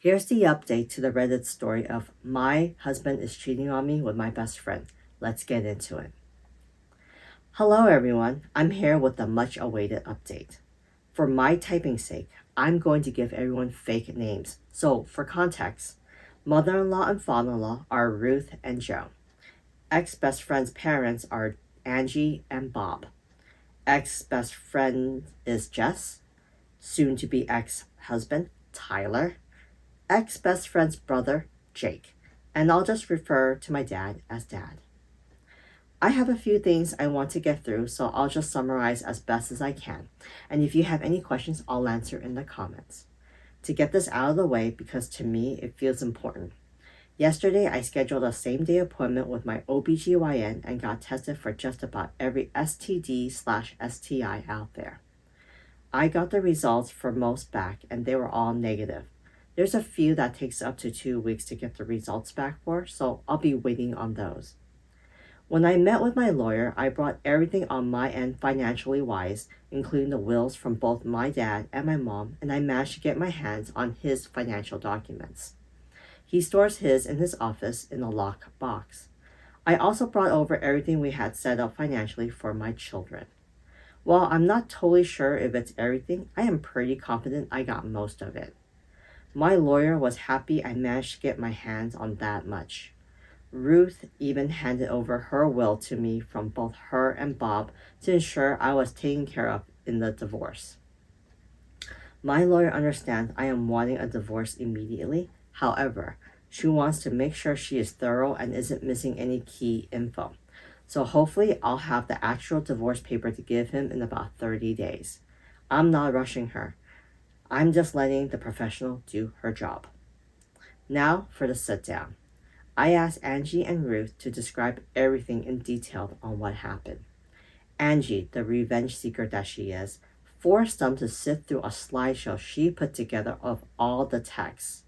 Here's the update to the Reddit story of "My husband is cheating on me with my best friend." Let's get into it. Hello everyone, I'm here with a much awaited update. For my typing's sake, I'm going to give everyone fake names. So, for context, mother-in-law and father-in-law are Ruth and Joe. Ex-best friend's parents are Angie and Bob. Ex-best friend is Jess. Soon to be ex-husband, Tyler. Ex-best friend's brother, Jake. And I'll just refer to my dad as Dad. I have a few things I want to get through, so I'll just summarize as best as I can. And if you have any questions, I'll answer in the comments. To get this out of the way, because to me it feels important. Yesterday, I scheduled a same-day appointment with my OBGYN and got tested for just about every STD/STI out there. I got the results for most back, and they were all negative. There's a few that takes up to 2 weeks to get the results back for, so I'll be waiting on those. When I met with my lawyer, I brought everything on my end financially wise, including the wills from both my dad and my mom, and I managed to get my hands on his financial documents. He stores his in his office in a locked box. I also brought over everything we had set up financially for my children. While I'm not totally sure if it's everything, I am pretty confident I got most of it. My lawyer was happy I managed to get my hands on that much. Ruth even handed over her will to me from both her and Bob to ensure I was taken care of in the divorce. My lawyer understands I am wanting a divorce immediately. However, she wants to make sure she is thorough and isn't missing any key info. So hopefully I'll have the actual divorce paper to give him in about 30 days. I'm not rushing her. I'm just letting the professional do her job. Now for the sit down. I asked Angie and Ruth to describe everything in detail on what happened. Angie, the revenge seeker that she is, forced them to sit through a slideshow she put together of all the texts.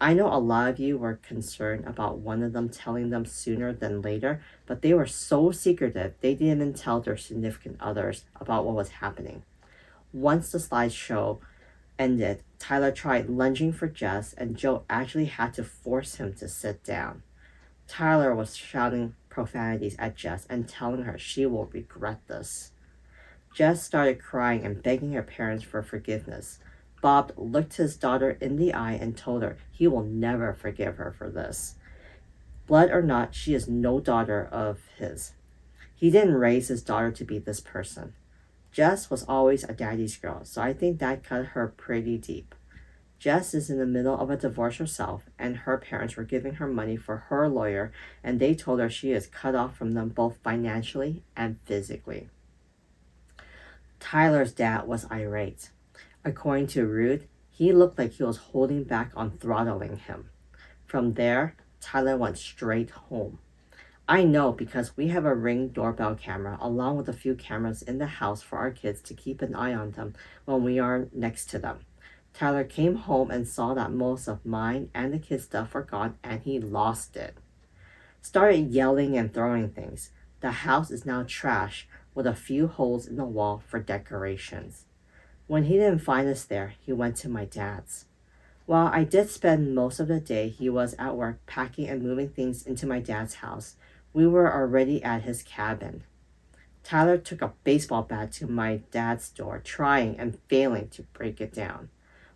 I know a lot of you were concerned about one of them telling them sooner than later, but they were so secretive they didn't even tell their significant others about what was happening. Once the slideshow ended, Tyler tried lunging for Jess, and Joe actually had to force him to sit down. Tyler was shouting profanities at Jess and telling her she will regret this. Jess started crying and begging her parents for forgiveness. Bob looked his daughter in the eye and told her he will never forgive her for this. Blood or not, she is no daughter of his. He didn't raise his daughter to be this person. Jess was always a daddy's girl, so I think that cut her pretty deep. Jess is in the middle of a divorce herself, and her parents were giving her money for her lawyer, and they told her she is cut off from them both financially and physically. Tyler's dad was irate. According to Ruth, he looked like he was holding back on throttling him. From there, Tyler went straight home. I know because we have a Ring doorbell camera along with a few cameras in the house for our kids to keep an eye on them when we are next to them. Tyler came home and saw that most of mine and the kids' stuff were gone, and he lost it. Started yelling and throwing things. The house is now trash with a few holes in the wall for decorations. When he didn't find us there, he went to my dad's. While I did spend most of the day, he was at work packing and moving things into my dad's house. We were already at his cabin. Tyler took a baseball bat to my dad's door, trying and failing to break it down.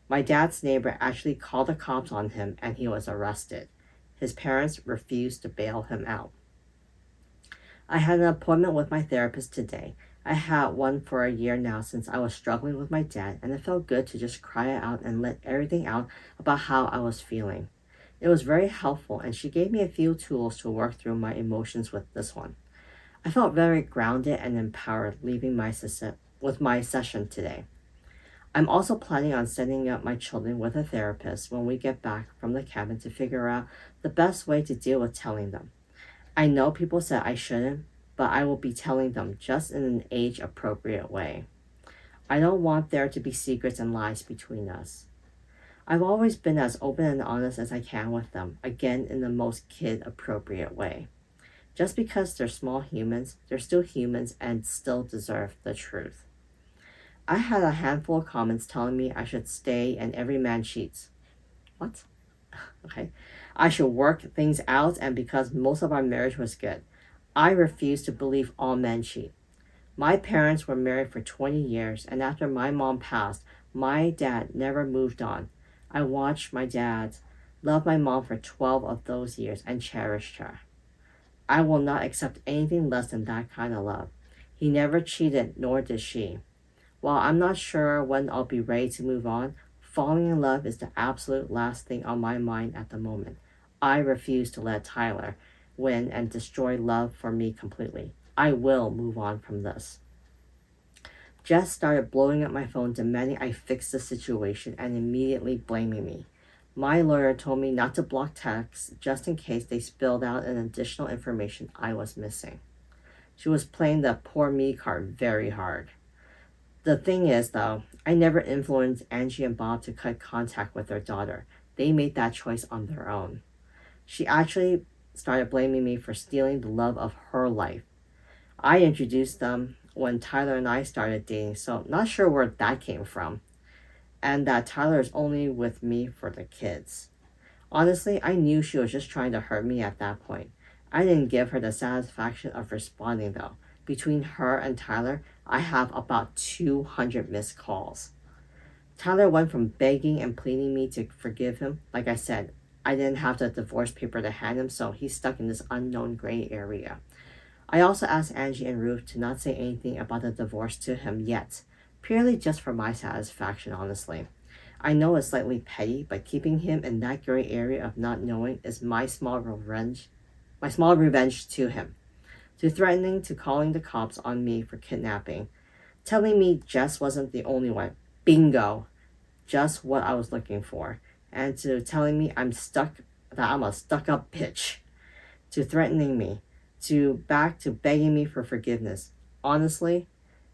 My dad's neighbor actually called the cops on him, and he was arrested. His parents refused to bail him out. I had an appointment with my therapist today. I had one for a year now since I was struggling with my dad, and it felt good to just cry out and let everything out about how I was feeling. It was very helpful, and she gave me a few tools to work through my emotions with this one. I felt very grounded and empowered leaving my session today. I'm also planning on setting up my children with a therapist when we get back from the cabin to figure out the best way to deal with telling them. I know people said I shouldn't, but I will be telling them just in an age-appropriate way. I don't want there to be secrets and lies between us. I've always been as open and honest as I can with them, again in the most kid-appropriate way. Just because they're small humans, they're still humans and still deserve the truth. I had a handful of comments telling me I should stay and every man cheats. What? Okay. I should work things out, and because most of our marriage was good, I refused to believe all men cheat. My parents were married for 20 years, and after my mom passed, my dad never moved on. I watched my dad love my mom for 12 of those years and cherished her. I will not accept anything less than that kind of love. He never cheated, nor did she. While I'm not sure when I'll be ready to move on, falling in love is the absolute last thing on my mind at the moment. I refuse to let Tyler win and destroy love for me completely. I will move on from this. Jess started blowing up my phone demanding I fix the situation and immediately blaming me. My lawyer told me not to block texts just in case they spilled out an additional information I was missing. She was playing the poor me card very hard. The thing is, though, I never influenced Angie and Bob to cut contact with their daughter. They made that choice on their own. She actually started blaming me for stealing the love of her life. I introduced them when Tyler and I started dating, so not sure where that came from. And that Tyler is only with me for the kids. Honestly, I knew she was just trying to hurt me at that point. I didn't give her the satisfaction of responding though. Between her and Tyler, I have about 200 missed calls. Tyler went from begging and pleading me to forgive him. Like I said, I didn't have the divorce paper to hand him, so he's stuck in this unknown gray area. I also asked Angie and Ruth to not say anything about the divorce to him yet, purely just for my satisfaction, honestly. I know it's slightly petty, but keeping him in that gray area of not knowing is my small revenge to him. To threatening to calling the cops on me for kidnapping, telling me Jess wasn't the only one. Bingo. Just what I was looking for. And to telling me that I'm a stuck-up bitch. To threatening me. Back to begging me for forgiveness. Honestly,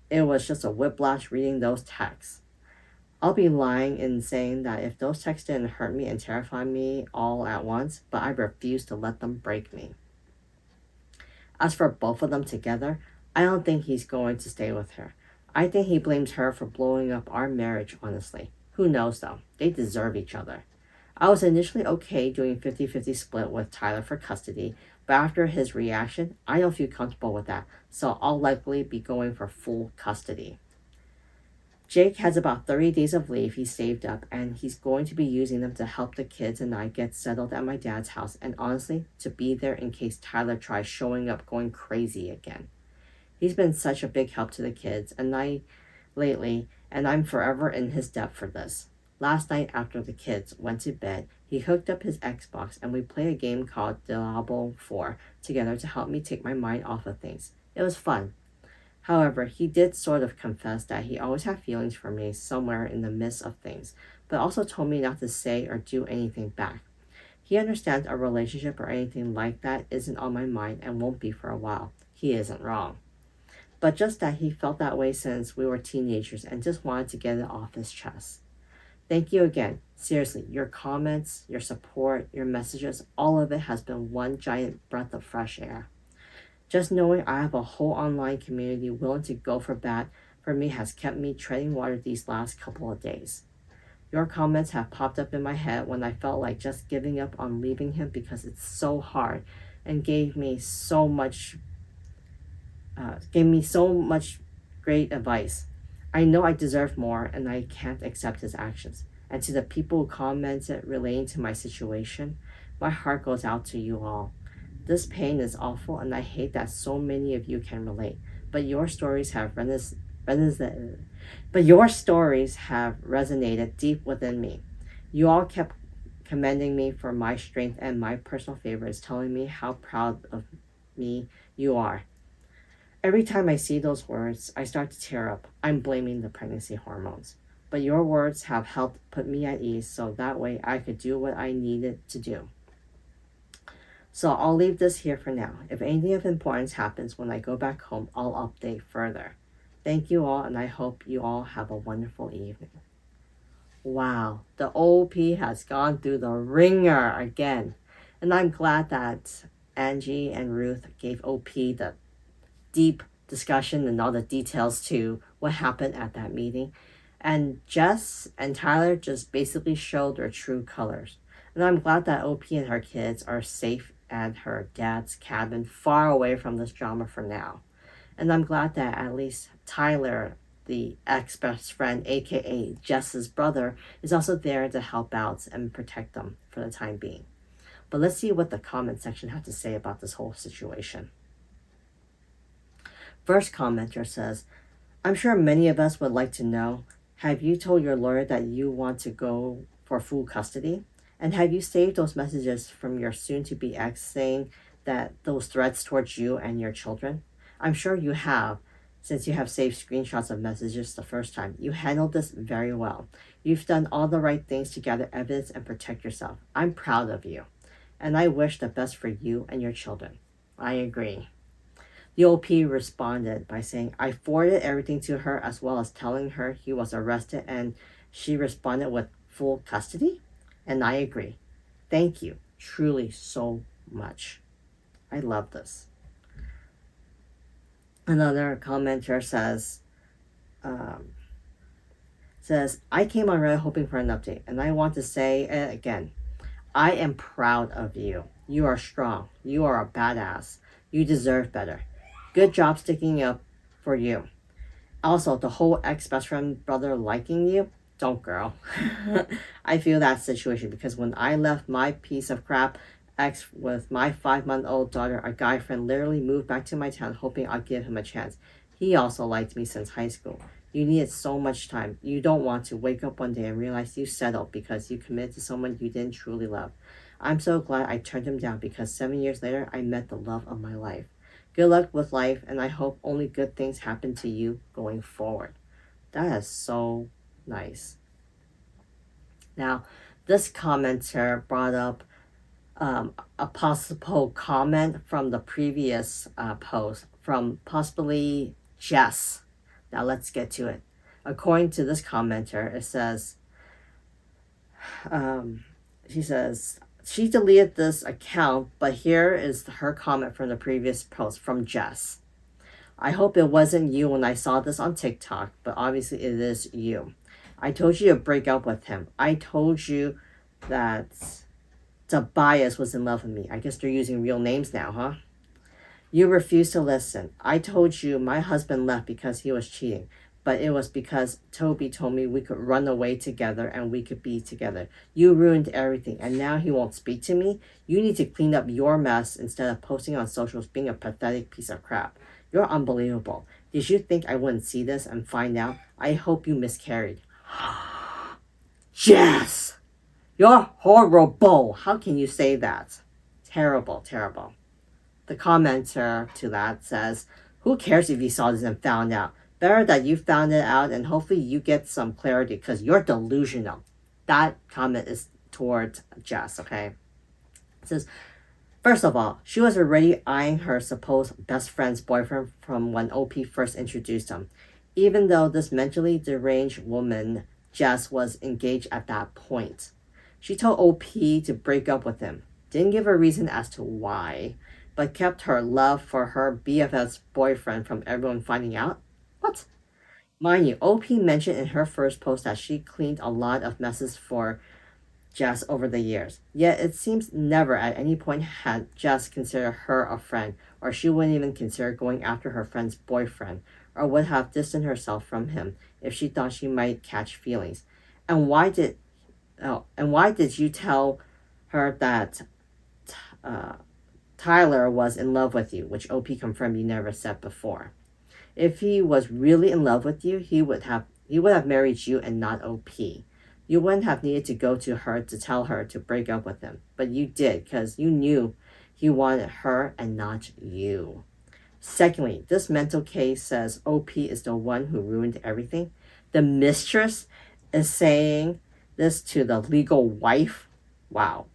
it was just a whiplash reading those texts. I'll be lying in saying that if those texts didn't hurt me and terrify me all at once, but I refuse to let them break me. As for both of them together, I don't think he's going to stay with her. I think he blames her for blowing up our marriage, honestly. Who knows though? They deserve each other. I was initially okay doing 50-50 split with Tyler for custody, but after his reaction, I don't feel comfortable with that, so I'll likely be going for full custody. Jake has about 30 days of leave he saved up, and he's going to be using them to help the kids and I get settled at my dad's house, and honestly, to be there in case Tyler tries showing up going crazy again. He's been such a big help to the kids and I lately, and I'm forever in his debt for this. Last night after the kids went to bed, he hooked up his Xbox and we played a game called Diablo 4 together to help me take my mind off of things. It was fun. However, he did sort of confess that he always had feelings for me somewhere in the midst of things, but also told me not to say or do anything back. He understands a relationship or anything like that isn't on my mind and won't be for a while. He isn't wrong. But just that he felt that way since we were teenagers and just wanted to get it off his chest. Thank you again. Seriously, your comments, your support, your messages, all of it has been one giant breath of fresh air. Just knowing I have a whole online community willing to go for bat for me has kept me treading water these last couple of days. Your comments have popped up in my head when I felt like just giving up on leaving him because it's so hard, and gave me so much great advice. I know I deserve more and I can't accept his actions. And to the people who commented relating to my situation, my heart goes out to you all. This pain is awful and I hate that so many of you can relate, but your stories have resonated deep within me. You all kept commending me for my strength and my personal favorites, telling me how proud of me you are. Every time I see those words, I start to tear up. I'm blaming the pregnancy hormones. But your words have helped put me at ease so that way I could do what I needed to do. So I'll leave this here for now. If anything of importance happens when I go back home, I'll update further. Thank you all, and I hope you all have a wonderful evening. Wow, the OP has gone through the ringer again. And I'm glad that Angie and Ruth gave OP the deep discussion and all the details to what happened at that meeting. And Jess and Tyler just basically showed their true colors. And I'm glad that OP and her kids are safe at her dad's cabin, far away from this drama for now. And I'm glad that at least Tyler, the ex best friend, aka Jess's brother, is also there to help out and protect them for the time being. But let's see what the comment section had to say about this whole situation. First commenter says, I'm sure many of us would like to know, have you told your lawyer that you want to go for full custody? And have you saved those messages from your soon to be ex saying that those threats towards you and your children? I'm sure you have, since you have saved screenshots of messages the first time. You handled this very well. You've done all the right things to gather evidence and protect yourself. I'm proud of you, and I wish the best for you and your children. I agree. The OP responded by saying, I forwarded everything to her as well as telling her he was arrested, and she responded with full custody? And I agree. Thank you truly so much. I love this. Another commenter um, says, I came on Reddit hoping for an update, and I want to say it again. I am proud of you. You are strong. You are a badass. You deserve better. Good job sticking up for you. Also, the whole ex-best friend brother liking you, don't girl. I feel that situation because when I left my piece of crap ex with my 5-month-old daughter, a guy friend literally moved back to my town hoping I'd give him a chance. He also liked me since high school. You needed so much time. You don't want to wake up one day and realize you settled because you committed to someone you didn't truly love. I'm so glad I turned him down because 7 years later, I met the love of my life. Good luck with life, and I hope only good things happen to you going forward. That is so nice. Now, this commenter brought up a possible comment from the previous post from possibly Jess. Now, let's get to it. According to this commenter, it says, she says, she deleted this account, but here is her comment from the previous post from Jess. I hope it wasn't you when I saw this on TikTok, but obviously it is you. I told you to break up with him. I told you that Tobias was in love with me. I guess they're using real names now, huh? You refused to listen. I told you my husband left because he was cheating, but it was because Toby told me we could run away together and we could be together. You ruined everything, and now he won't speak to me? You need to clean up your mess instead of posting on socials being a pathetic piece of crap. You're unbelievable. Did you think I wouldn't see this and find out? I hope you miscarried. Jess! You're horrible! How can you say that? Terrible, terrible. The commenter to that says, who cares if you saw this and found out? Better that you found it out and hopefully you get some clarity because you're delusional. That comment is towards Jess, okay? It says, first of all, she was already eyeing her supposed best friend's boyfriend from when OP first introduced him. Even though this mentally deranged woman, Jess, was engaged at that point. She told OP to break up with him. Didn't give a reason as to why, but kept her love for her BFF's boyfriend from everyone finding out? What? Mind you, OP mentioned in her first post that she cleaned a lot of messes for Jess over the years. Yet it seems never at any point had Jess considered her a friend, or she wouldn't even consider going after her friend's boyfriend, or would have distanced herself from him if she thought she might catch feelings. And why did you tell her that Tyler was in love with you, which OP confirmed you never said before? If he was really in love with you, he would have married you and not OP. You wouldn't have needed to go to her to tell her to break up with him, but you did because you knew he wanted her and not you. Secondly, this mental case says OP is the one who ruined everything. The mistress is saying this to the legal wife. Wow.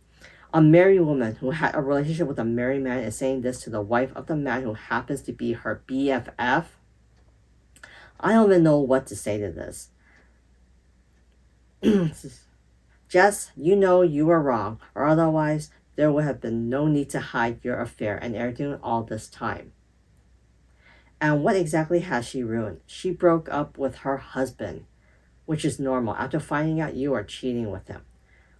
A married woman who had a relationship with a married man is saying this to the wife of the man who happens to be her BFF. I don't even know what to say to this. Jess, you know you were wrong, or otherwise there would have been no need to hide your affair and everything all this time. And what exactly has she ruined? She broke up with her husband. which is normal after finding out you are cheating with him.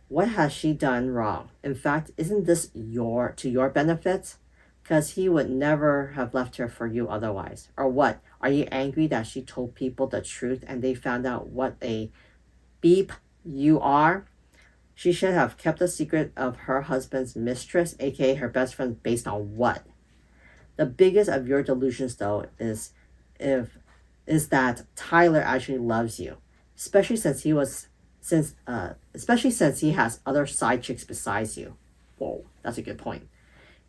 What has she done wrong? In fact, isn't this to your benefit? Because he would never have left her for you otherwise. Or what? Are you angry that she told people the truth and they found out what a beep you are? She should have kept the secret of her husband's mistress, aka her best friend, based on what? The biggest of your delusions, though, if is that Tyler actually loves you, especially since he has other side chicks besides you. Whoa, that's a good point.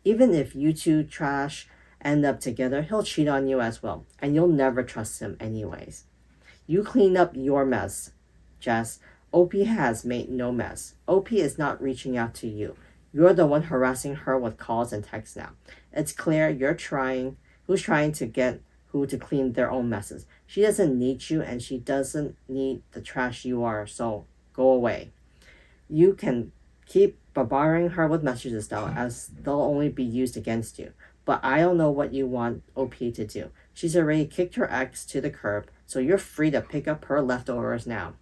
Even if you two trash end up together, he'll cheat on you as well, and you'll never trust him anyways. You clean up your mess, Jess. OP has made no mess. OP is not reaching out to you. You're the one harassing her with calls and texts now. It's clear who's trying to get who to clean their own messes. She doesn't need you and she doesn't need the trash you are, so go away. You can keep bombarding her with messages though, as they'll only be used against you. But I don't know what you want OP to do. She's already kicked her ex to the curb, so you're free to pick up her leftovers now.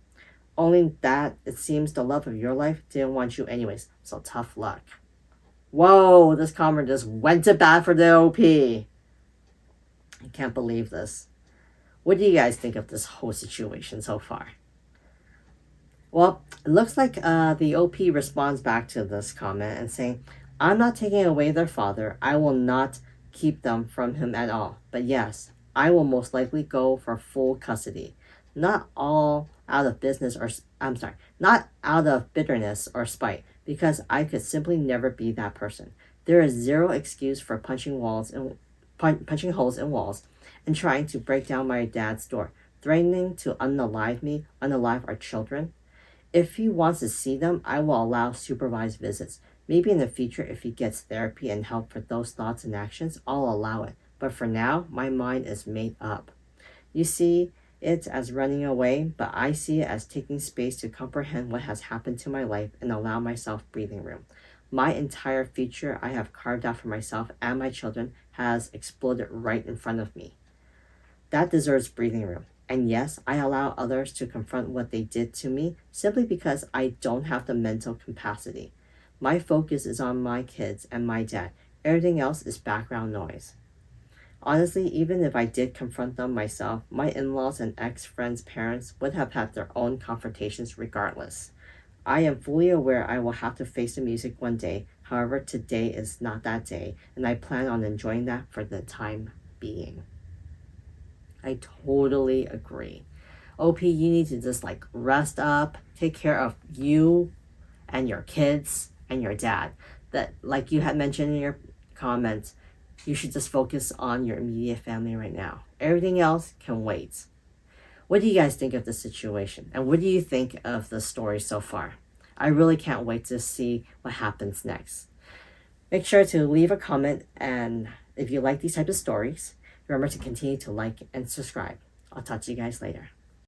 Only that it seems the love of your life didn't want you anyways, so tough luck. Whoa, this comment just went to bat for the OP. I can't believe this. What do you guys think of this whole situation so far? Well, it looks like the OP responds back to this comment and saying, I'm not taking away their father. I will not keep them from him at all. But yes, I will most likely go for full custody. Not out of bitterness or spite, because I could simply never be that person. There is zero excuse for punching holes in walls and trying to break down my dad's door, threatening to unalive our children. If he wants to see them, I will allow supervised visits. Maybe in the future, if he gets therapy and help for those thoughts and actions, I'll allow it. But for now, my mind is made up. You see it as running away, but I see it as taking space to comprehend what has happened to my life and allow myself breathing room. My entire future I have carved out for myself and my children has exploded right in front of me. That deserves breathing room. And yes, I allow others to confront what they did to me simply because I don't have the mental capacity. My focus is on my kids and my dad. Everything else is background noise. Honestly, even if I did confront them myself, my in-laws and ex-friends' parents would have had their own confrontations regardless. I am fully aware I will have to face the music one day. However, today is not that day, and I plan on enjoying that for the time being. I totally agree. OP, you need to just rest up, take care of you and your kids and your dad. That, like you had mentioned in your comments, you should just focus on your immediate family right now. Everything else can wait. What do you guys think of the situation? And what do you think of the story so far? I really can't wait to see what happens next. Make sure to leave a comment, and if you like these types of stories, remember to continue to like and subscribe. I'll talk to you guys later.